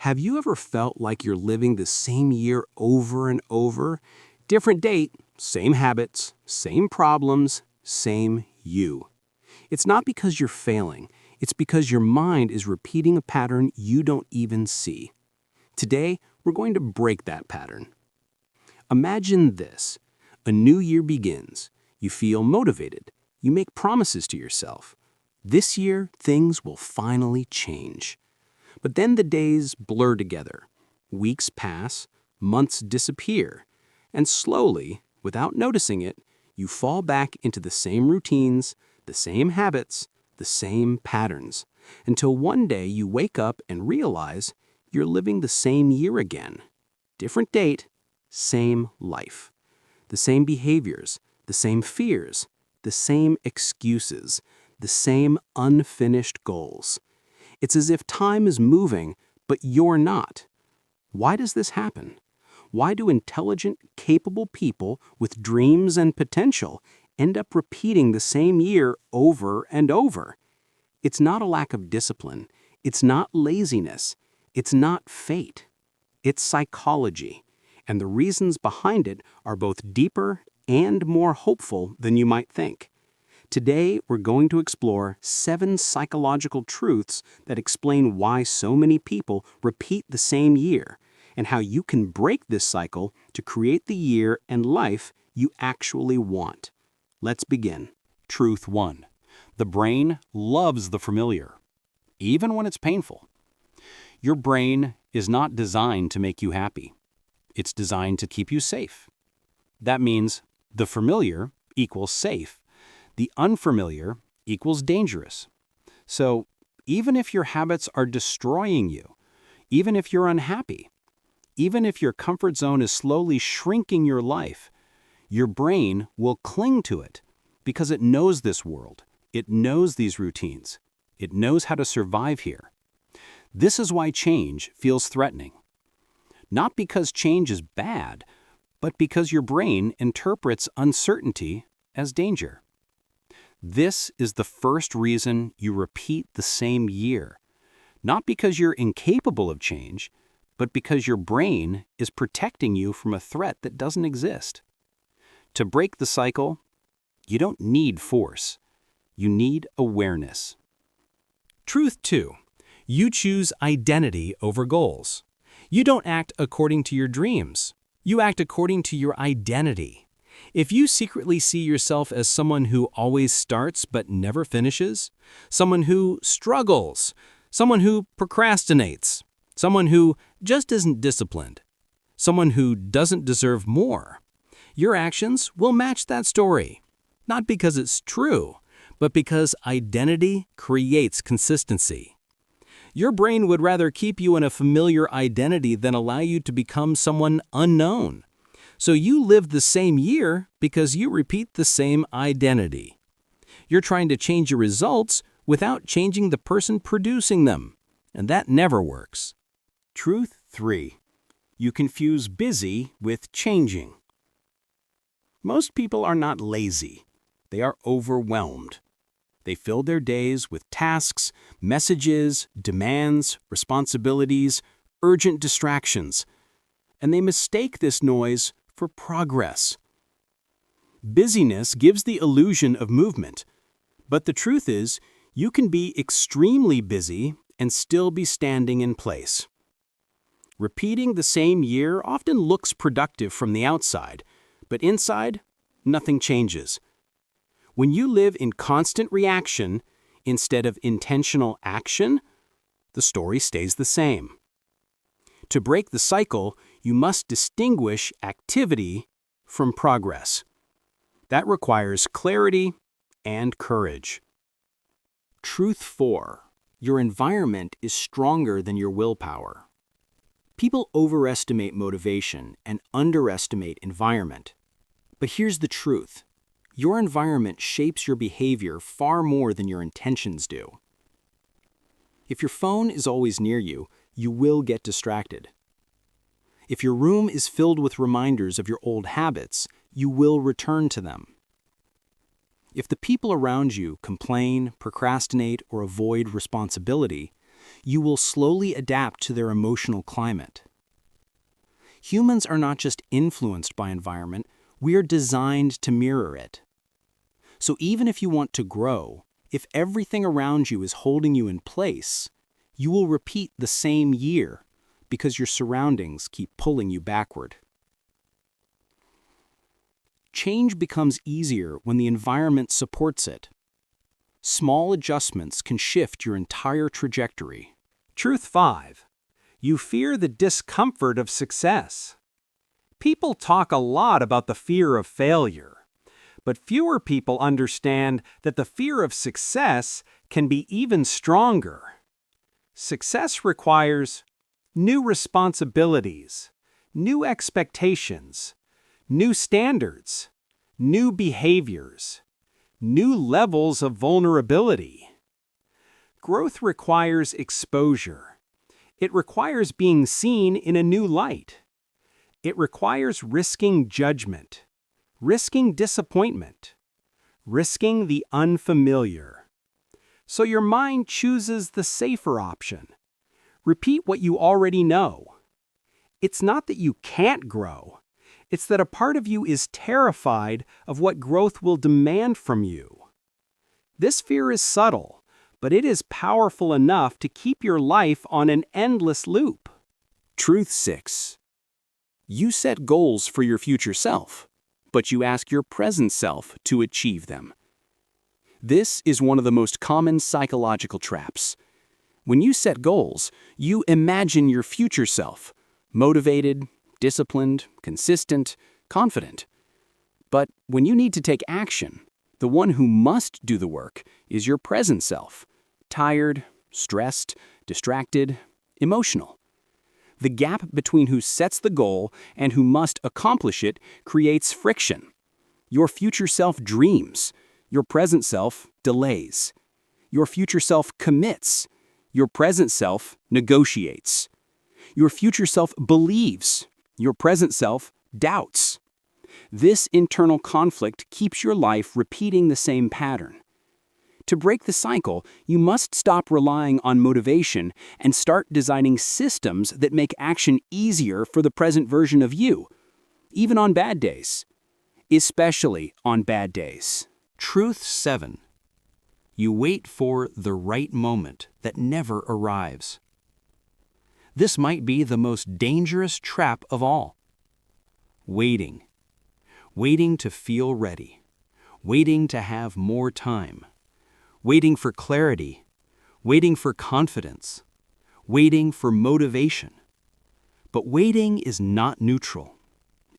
Have you ever felt like you're living the same year over and over? Different date, same habits, same problems, same you. It's not because you're failing. It's because your mind is repeating a pattern you don't even see. Today, we're going to break that pattern. Imagine this. A new year begins. You feel motivated. You make promises to yourself. This year, things will finally change. But then the days blur together. Weeks pass, months disappear, and slowly, without noticing it, you fall back into the same routines, the same habits, the same patterns, until one day you wake up and realize you're living the same year again. Different date, same life. The same behaviors, the same fears, the same excuses, the same unfinished goals. It's as if time is moving, but you're not. Why does this happen? Why do intelligent, capable people with dreams and potential end up repeating the same year over and over? It's not a lack of discipline. It's not laziness. It's not fate. It's psychology. And the reasons behind it are both deeper and more hopeful than you might think. Today, we're going to explore 7 psychological truths that explain why so many people repeat the same year and how you can break this cycle to create the year and life you actually want. Let's begin. Truth 1. The brain loves the familiar, even when it's painful. Your brain is not designed to make you happy. It's designed to keep you safe. That means the familiar equals safe. The unfamiliar equals dangerous. So even if your habits are destroying you, even if you're unhappy, even if your comfort zone is slowly shrinking your life, your brain will cling to it because it knows this world. It knows these routines. It knows how to survive here. This is why change feels threatening. Not because change is bad, but because your brain interprets uncertainty as danger. This is the first reason you repeat the same year, not because you're incapable of change, but because your brain is protecting you from a threat that doesn't exist. To break the cycle, you don't need force. You need awareness. Truth 2. You choose identity over goals. You don't act according to your dreams. You act according to your identity. If you secretly see yourself as someone who always starts but never finishes, someone who struggles, someone who procrastinates, someone who just isn't disciplined, someone who doesn't deserve more, your actions will match that story. Not because it's true, but because identity creates consistency. Your brain would rather keep you in a familiar identity than allow you to become someone unknown. So you live the same year because you repeat the same identity. You're trying to change your results without changing the person producing them, and that never works. Truth 3. You confuse busy with changing. Most people are not lazy. They are overwhelmed. They fill their days with tasks, messages, demands, responsibilities, urgent distractions, and they mistake this noise for progress. Busyness gives the illusion of movement, but the truth is, you can be extremely busy and still be standing in place. Repeating the same year often looks productive from the outside, but inside, nothing changes. When you live in constant reaction instead of intentional action, the story stays the same. To break the cycle, you must distinguish activity from progress. That requires clarity and courage. Truth 4. Your environment is stronger than your willpower. People overestimate motivation and underestimate environment. But here's the truth. Your environment shapes your behavior far more than your intentions do. If your phone is always near you, you will get distracted. If your room is filled with reminders of your old habits, you will return to them. If the people around you complain, procrastinate, or avoid responsibility, you will slowly adapt to their emotional climate. Humans are not just influenced by environment, we are designed to mirror it. So even if you want to grow, if everything around you is holding you in place, you will repeat the same year because your surroundings keep pulling you backward. Change becomes easier when the environment supports it. Small adjustments can shift your entire trajectory. Truth 5. You fear the discomfort of success. People talk a lot about the fear of failure, but fewer people understand that the fear of success can be even stronger. Success requires new responsibilities, new expectations, new standards, new behaviors, new levels of vulnerability. Growth requires exposure. It requires being seen in a new light. It requires risking judgment, risking disappointment, risking the unfamiliar. So your mind chooses the safer option. Repeat what you already know. It's not that you can't grow. It's that a part of you is terrified of what growth will demand from you. This fear is subtle, but it is powerful enough to keep your life on an endless loop. Truth 6. You set goals for your future self, but you ask your present self to achieve them. This is one of the most common psychological traps. When you set goals, you imagine your future self, motivated, disciplined, consistent, confident. But when you need to take action, the one who must do the work is your present self, tired, stressed, distracted, emotional. The gap between who sets the goal and who must accomplish it creates friction. Your future self dreams. Your present self delays. Your future self commits. Your present self negotiates. Your future self believes. Your present self doubts. This internal conflict keeps your life repeating the same pattern. To break the cycle, you must stop relying on motivation and start designing systems that make action easier for the present version of you, even on bad days. Especially on bad days. Truth 7. You wait for the right moment that never arrives. This might be the most dangerous trap of all. Waiting. Waiting to feel ready. Waiting to have more time. Waiting for clarity. Waiting for confidence. Waiting for motivation. But waiting is not neutral.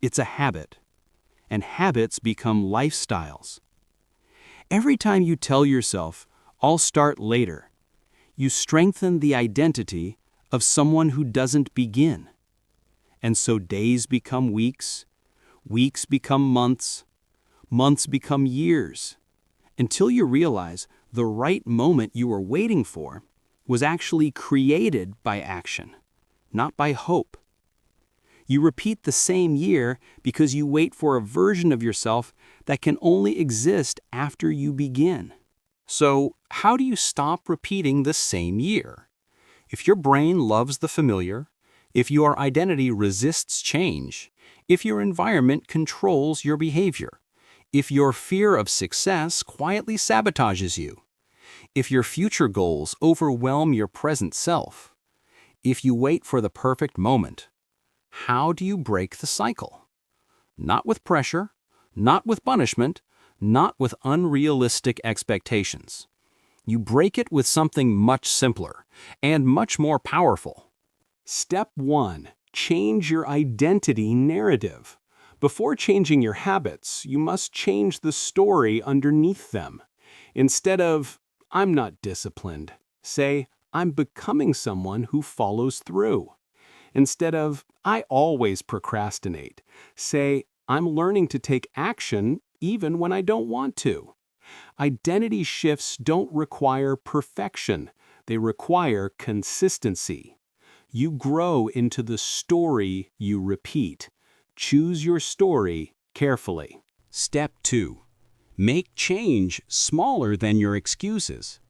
It's a habit. And habits become lifestyles. Every time you tell yourself, "I'll start later," you strengthen the identity of someone who doesn't begin. And so days become weeks, weeks become months, months become years, until you realize the right moment you were waiting for was actually created by action, not by hope. You repeat the same year because you wait for a version of yourself that can only exist after you begin. So, how do you stop repeating the same year? If your brain loves the familiar, if your identity resists change, if your environment controls your behavior, if your fear of success quietly sabotages you, if your future goals overwhelm your present self, if you wait for the perfect moment, how do you break the cycle? Not with pressure, not with punishment, not with unrealistic expectations. You break it with something much simpler and much more powerful. Step 1. Change your identity narrative. Before changing your habits, you must change the story underneath them. Instead of, "I'm not disciplined," say, "I'm becoming someone who follows through." Instead of, "I always procrastinate," say, "I'm learning to take action even when I don't want to." Identity shifts don't require perfection. They require consistency. You grow into the story you repeat. Choose your story carefully. Step 2. Make change smaller than your excuses.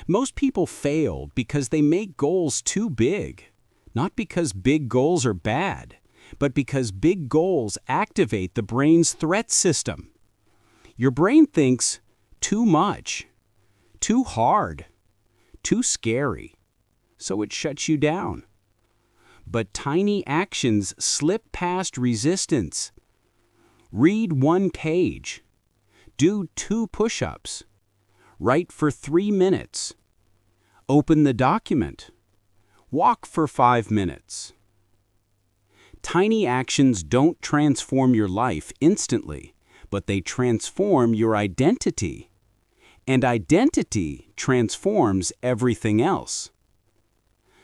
Most people fail because they make goals too big. Not because big goals are bad, but because big goals activate the brain's threat system. Your brain thinks too much, too hard, too scary, so it shuts you down. But tiny actions slip past resistance. Read 1 page. Do 2 push-ups. Write for 3 minutes. Open the document. Walk for 5 minutes. Tiny actions don't transform your life instantly, but they transform your identity. And identity transforms everything else.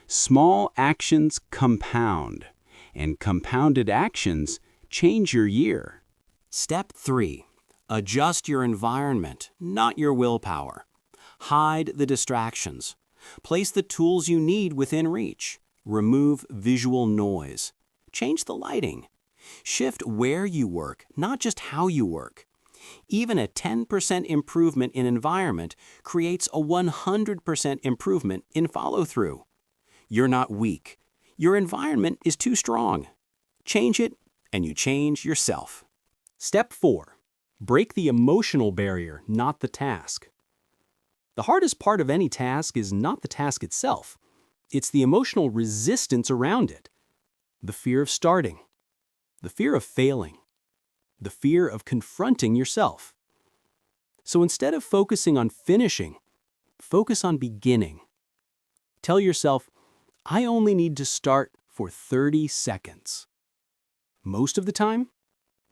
Small actions compound, and compounded actions change your year. Step 3. Adjust your environment, not your willpower. Hide the distractions. Place the tools you need within reach. Remove visual noise. Change the lighting. Shift where you work, not just how you work. Even a 10% improvement in environment creates a 100% improvement in follow-through. You're not weak. Your environment is too strong. Change it, and you change yourself. Step 4. Break the emotional barrier, not the task. The hardest part of any task is not the task itself. It's the emotional resistance around it. The fear of starting. The fear of failing. The fear of confronting yourself. So instead of focusing on finishing, focus on beginning. Tell yourself, I only need to start for 30 seconds. Most of the time,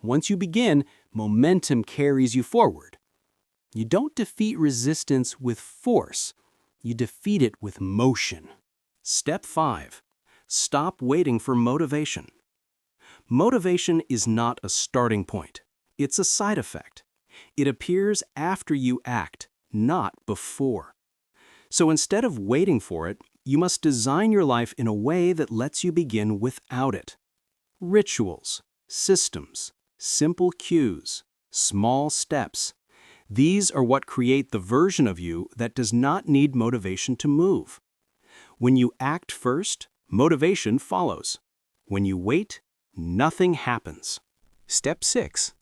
once you begin, momentum carries you forward. You don't defeat resistance with force. You defeat it with motion. Step 5. Stop waiting for motivation. Motivation is not a starting point. It's a side effect. It appears after you act, not before. So instead of waiting for it, you must design your life in a way that lets you begin without it. Rituals, systems, simple cues, small steps. These are what create the version of you that does not need motivation to move. When you act first, motivation follows. When you wait, nothing happens. Step 6.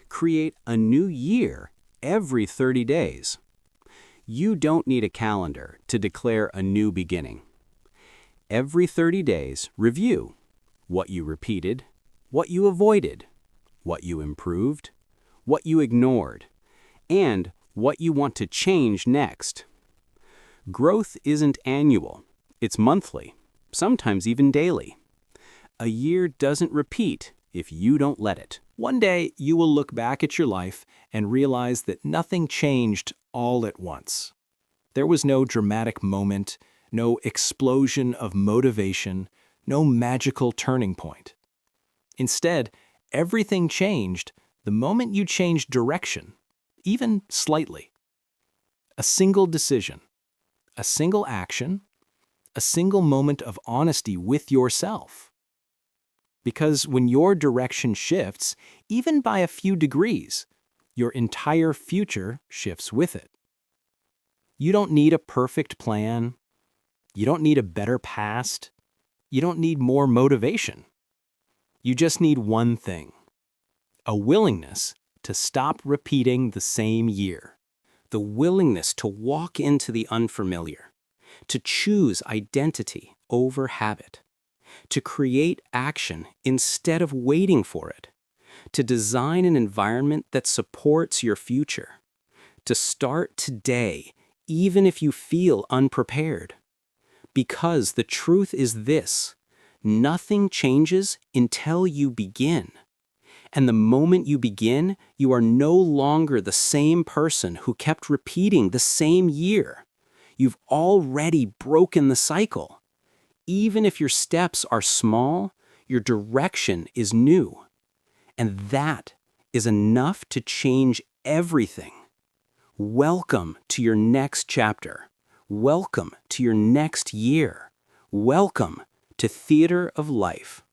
Create a new year every 30 days. You don't need a calendar to declare a new beginning. Every 30 days, review what you repeated, what you avoided, what you improved, what you ignored, and what you want to change next. Growth isn't annual, it's monthly, sometimes even daily. A year doesn't repeat if you don't let it. One day, you will look back at your life and realize that nothing changed all at once. There was no dramatic moment, no explosion of motivation, no magical turning point. Instead, everything changed the moment you changed direction, even slightly. A single decision, a single action, a single moment of honesty with yourself. Because when your direction shifts, even by a few degrees, your entire future shifts with it. You don't need a perfect plan. You don't need a better past. You don't need more motivation. You just need one thing: a willingness to stop repeating the same year. The willingness to walk into the unfamiliar, to choose identity over habit, to create action instead of waiting for it, to design an environment that supports your future, to start today even if you feel unprepared. Because the truth is this: nothing changes until you begin. And the moment you begin, you are no longer the same person who kept repeating the same year. You've already broken the cycle. Even if your steps are small, your direction is new. And that is enough to change everything. Welcome to your next chapter. Welcome to your next year. Welcome to Theater of Life.